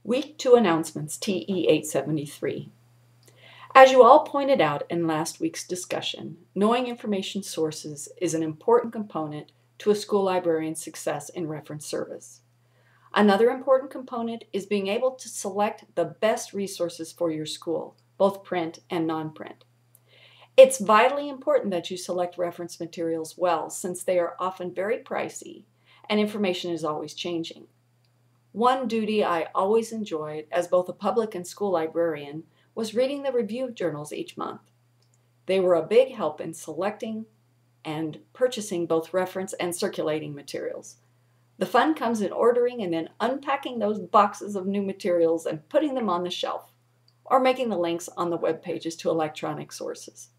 Week 2 announcements, TE 873. As you all pointed out in last week's discussion, knowing information sources is an important component to a school librarian's success in reference service. Another important component is being able to select the best resources for your school, both print and non-print. It's vitally important that you select reference materials well, since they are often very pricey and information is always changing. One duty I always enjoyed as both a public and school librarian was reading the review journals each month. They were a big help in selecting and purchasing both reference and circulating materials. The fun comes in ordering and then unpacking those boxes of new materials and putting them on the shelf, or making the links on the web pages to electronic sources.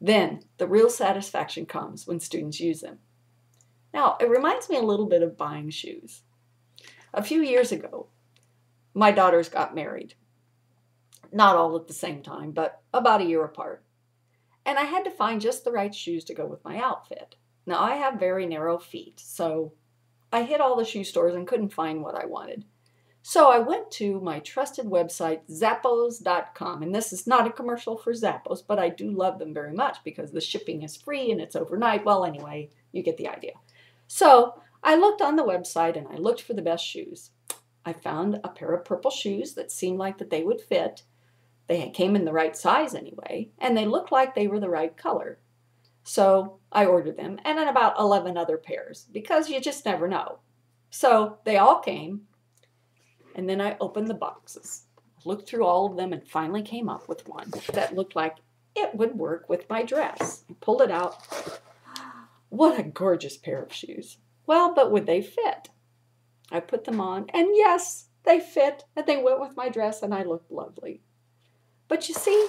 Then the real satisfaction comes when students use them. Now, it reminds me a little bit of buying shoes. A few years ago, my daughters got married. Not all at the same time, but about a year apart. And I had to find just the right shoes to go with my outfit. Now, I have very narrow feet, so I hit all the shoe stores and couldn't find what I wanted. So I went to my trusted website, Zappos.com. And this is not a commercial for Zappos, but I do love them very much because the shipping is free and it's overnight. Well, anyway, you get the idea. So I looked on the website and I looked for the best shoes. I found a pair of purple shoes that seemed like that they would fit. They came in the right size anyway, and they looked like they were the right color. So I ordered them, and then about 11 other pairs, because you just never know. So they all came, and then I opened the boxes, looked through all of them, and finally came up with one that looked like it would work with my dress. I pulled it out. What a gorgeous pair of shoes. Well, but would they fit? I put them on, and yes, they fit, and they went with my dress, and I looked lovely. But you see,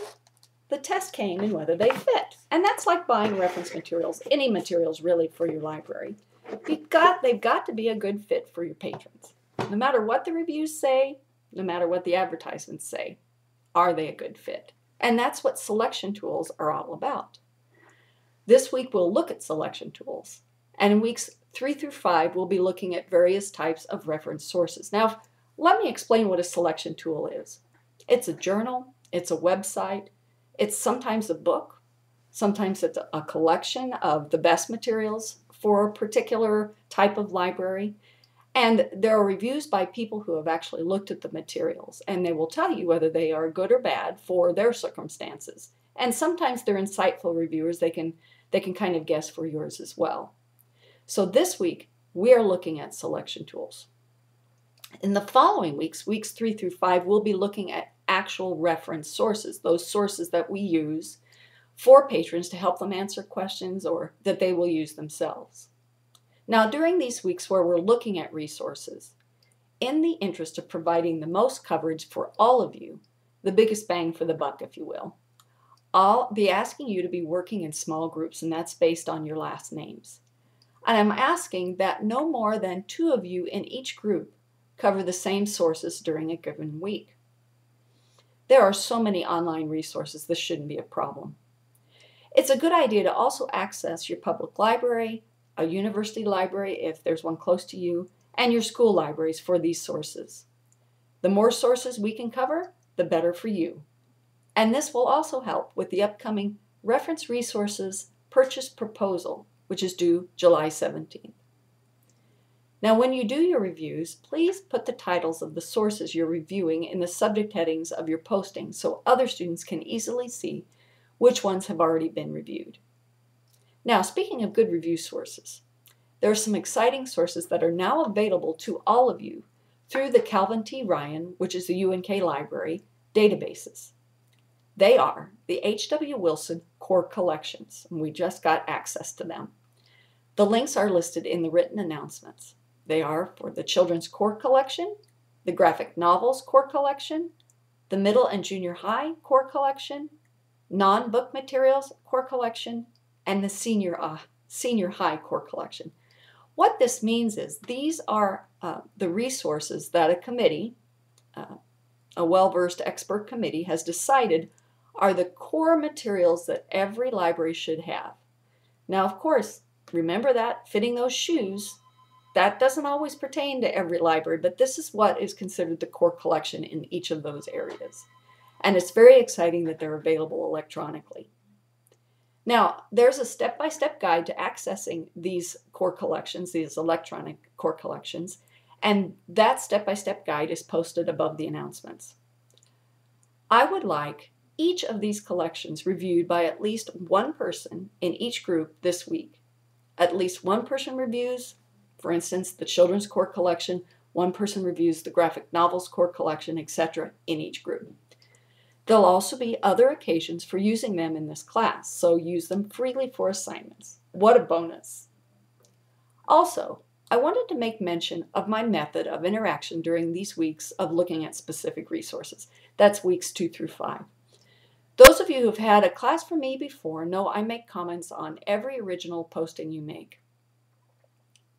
the test came in whether they fit. And that's like buying reference materials, any materials really for your library. They've got to be a good fit for your patrons. No matter what the reviews say, no matter what the advertisements say, are they a good fit? And that's what selection tools are all about. This week we'll look at selection tools. And in weeks 3 through 5, we'll be looking at various types of reference sources. Now, let me explain what a selection tool is. It's a journal, it's a website, it's sometimes a book, sometimes it's a collection of the best materials for a particular type of library. And there are reviews by people who have actually looked at the materials, and they will tell you whether they are good or bad for their circumstances. And sometimes they're insightful reviewers. They can kind of guess for yours as well. So this week, we are looking at selection tools. In the following weeks, weeks 3 through 5, we'll be looking at actual reference sources, those sources that we use for patrons to help them answer questions or that they will use themselves. Now, during these weeks where we're looking at resources, in the interest of providing the most coverage for all of you, the biggest bang for the buck, if you will, I'll be asking you to be working in small groups, and that's based on your last names. And I'm asking that no more than 2 of you in each group cover the same sources during a given week. There are so many online resources, this shouldn't be a problem. It's a good idea to also access your public library, a university library if there's one close to you, and your school libraries for these sources. The more sources we can cover, the better for you. And this will also help with the upcoming Reference Resources Purchase Proposal, which is due July 17th. Now, when you do your reviews, please put the titles of the sources you're reviewing in the subject headings of your posting so other students can easily see which ones have already been reviewed. Now, speaking of good review sources, there are some exciting sources that are now available to all of you through the Calvin T. Ryan, which is the UNK Library, databases. They are the H.W. Wilson Core Collections, and we just got access to them. The links are listed in the written announcements. They are for the Children's Core Collection, the Graphic Novels Core Collection, the Middle and Junior High Core Collection, Non-Book Materials Core Collection, and the Senior High Core Collection. What this means is these are the resources that a committee, a well-versed expert committee, has decided are the core materials that every library should have. Now, of course, remember that fitting those shoes, That doesn't always pertain to every library, but this is what is considered the core collection in each of those areas. And it's very exciting that they're available electronically. Now, there's a step-by-step guide to accessing these core collections, these electronic core collections, and that step-by-step guide is posted above the announcements. I would like each of these collections reviewed by at least one person in each group this week. At least one person reviews, for instance, the children's core collection, one person reviews the graphic novels core collection, etc. in each group. There'll also be other occasions for using them in this class, so use them freely for assignments. What a bonus! Also, I wanted to make mention of my method of interaction during these weeks of looking at specific resources. That's weeks 2 through 5. Those of you who've had a class from me before know I make comments on every original posting you make.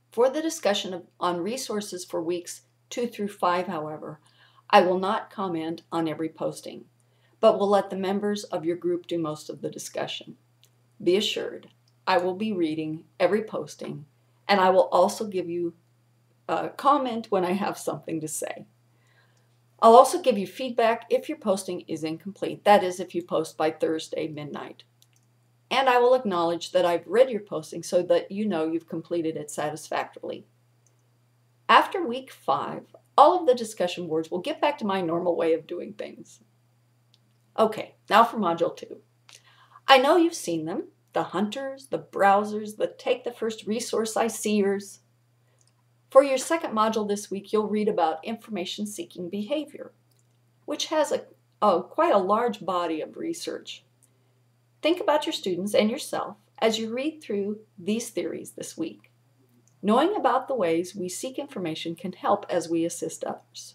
For the discussion on resources for weeks 2 through 5, however, I will not comment on every posting, but will let the members of your group do most of the discussion. Be assured, I will be reading every posting, and I will also give you a comment when I have something to say. I'll also give you feedback if your posting is incomplete, that is, if you post by Thursday midnight. And I will acknowledge that I've read your posting so that you know you've completed it satisfactorily. After week 5, all of the discussion boards will get back to my normal way of doing things. Okay, now for Module 2. I know you've seen them, the hunters, the browsers, the take the first resource I seers. For your second module this week, you'll read about information-seeking behavior, which has quite a large body of research. Think about your students and yourself as you read through these theories this week. Knowing about the ways we seek information can help as we assist others.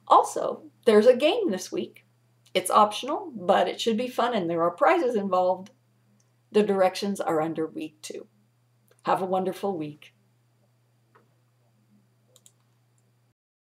Also, there's a game this week. It's optional, but it should be fun and there are prizes involved. The directions are under week 2. Have a wonderful week.